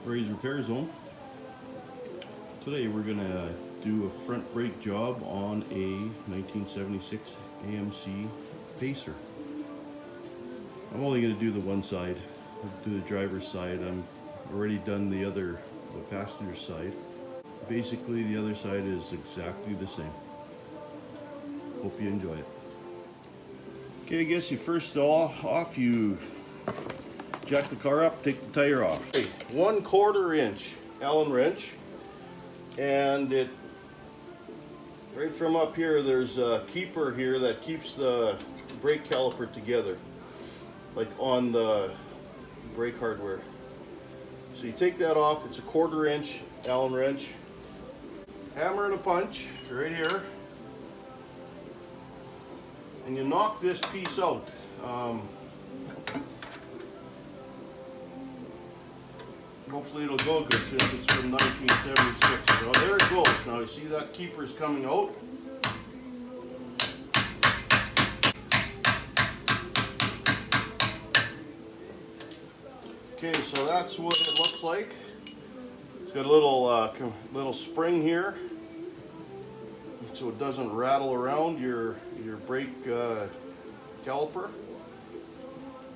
Ray's Repair Zone. Today we're going to do a front brake job on a 1976 AMC Pacer. I'm only going to do the one side. I'll do the driver's side. I'm already done the passenger side. Basically the other side is exactly the same. Hope you enjoy it. Okay, I guess you first off you jack the car up, take the tire off. Okay, 1/4 inch Allen wrench, and it right from up here there's a keeper here that keeps the brake caliper together, like on the brake hardware. So you take that off. It's a 1/4 inch Allen wrench. Hammer and a punch right here, and you knock this piece out. Hopefully it'll go good since it's from 1976. So there it goes. Now you see that keeper's coming out. Okay, so that's what it looks like. It's got a little spring here, so it doesn't rattle around your brake caliper.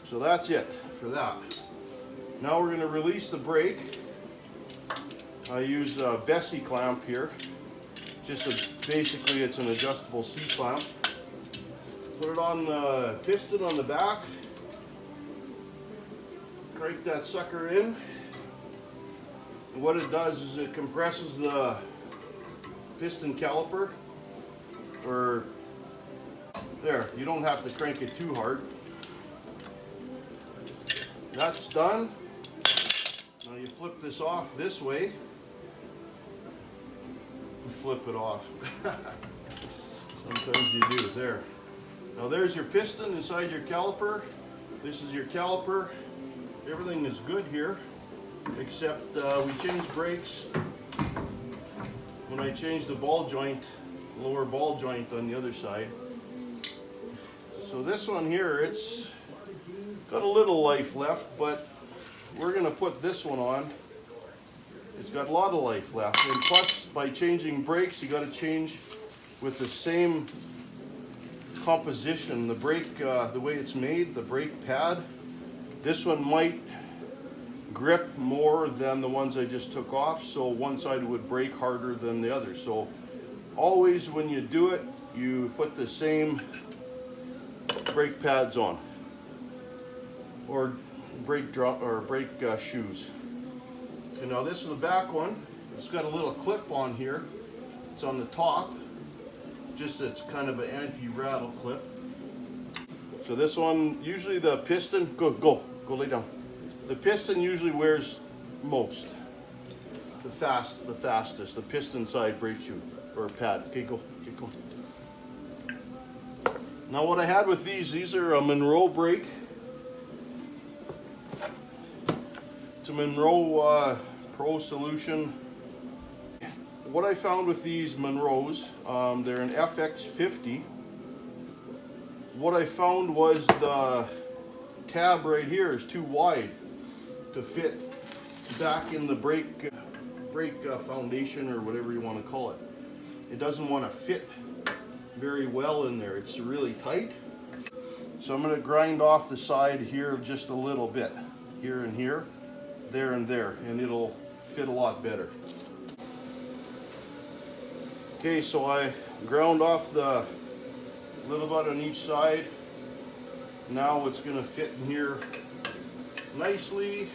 So that's it for that. Now we're going to release the brake. I use a Bessie clamp here. Basically it's an adjustable C-clamp. Put it on the piston on the back. Crank that sucker in. And what it does is it compresses the piston caliper. Or there, you don't have to crank it too hard. That's done. Now you flip this off this way. You flip it off. Sometimes you do. There. Now there's your piston inside your caliper. This is your caliper. Everything is good here, except we changed brakes when I changed the ball joint, lower ball joint on the other side. So this one here, it's got a little life left, but we're going to put this one on. It's got a lot of life left, and plus by changing brakes you got to change with the same composition. The brake, the way it's made, the brake pad, this one might grip more than the ones I just took off, so one side would brake harder than the other. So always when you do it, you put the same brake pads on, or brake shoes. Okay, now this is the back one. It's got a little clip on here. It's on the top. It's kind of an anti-rattle clip. So this one, usually the piston, go lay down. The piston usually wears most, the fastest, the piston side brake shoe or pad. Okay, go. Now what I had with these are a Monroe brake. It's a Monroe Pro Solution. What I found with these Monroes, they're an FX50. What I found was the tab right here is too wide to fit back in the brake foundation, or whatever you want to call it. It doesn't want to fit very well in there. It's really tight. So I'm going to grind off the side here just a little bit, here and here, there and there, and it'll fit a lot better. Okay, so I ground off the little bit on each side. Now it's going to fit in here nicely,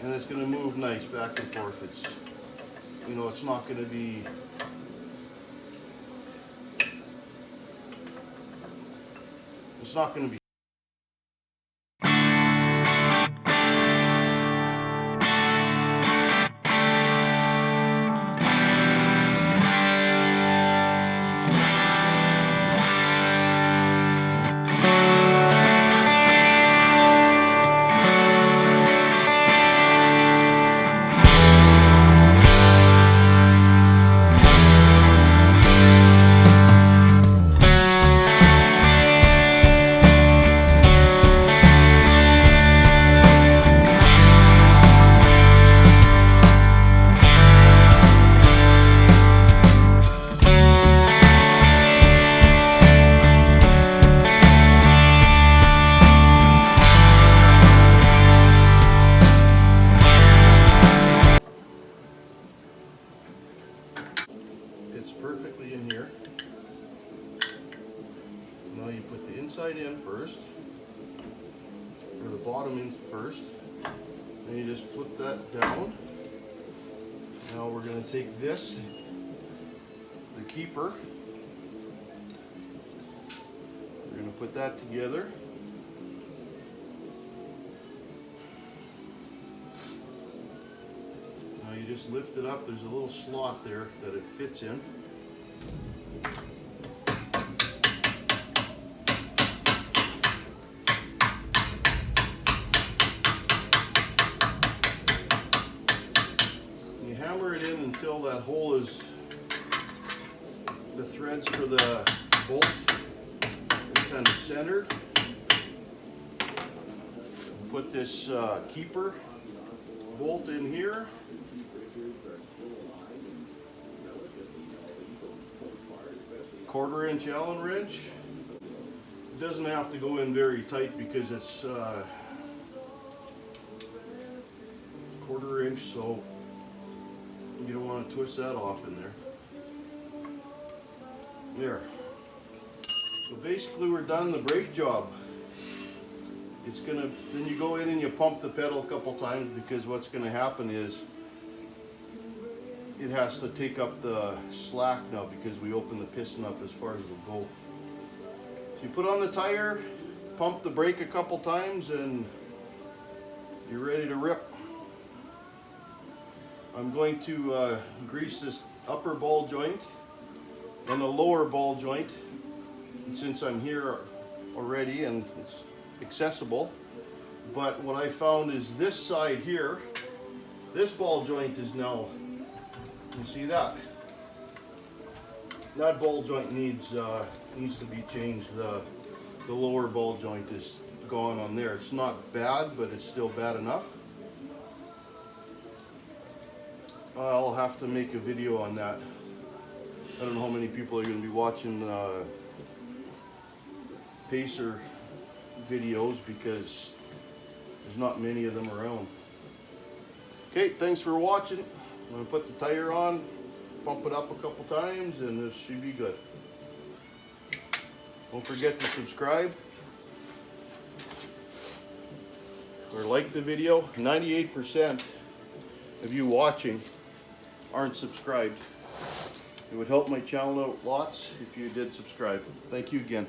and it's going to move nice back and forth. It's not going to be Now you put the inside in first, or the bottom in first, and you just flip that down. Now we're going to take this, the keeper, we're going to put that together. Now you just lift it up, there's a little slot there that it fits in. Hammer it in until that hole is, the threads for the bolt is kind of centered. Put this keeper bolt in here. Quarter-inch Allen wrench. It doesn't have to go in very tight because it's quarter-inch, so you don't want to twist that off in there. There. So basically we're done the brake job. It's gonna, then you go in and you pump the pedal a couple times, because what's gonna happen is it has to take up the slack now because we open the piston up as far as it'll go. So you put on the tire, pump the brake a couple times, and you're ready to rip. I'm going to grease this upper ball joint and the lower ball joint. And since I'm here already and it's accessible, but what I found is this side here, this ball joint is now, you see that? That ball joint needs to be changed. The lower ball joint is gone on there. It's not bad, but it's still bad enough. I'll have to make a video on that. I don't know how many people are going to be watching Pacer videos because there's not many of them around. Okay, thanks for watching. I'm going to put the tire on, pump it up a couple times, and this should be good. Don't forget to subscribe or like the video. 98% of you watching aren't subscribed. It would help my channel out lots if you did subscribe. Thank you again.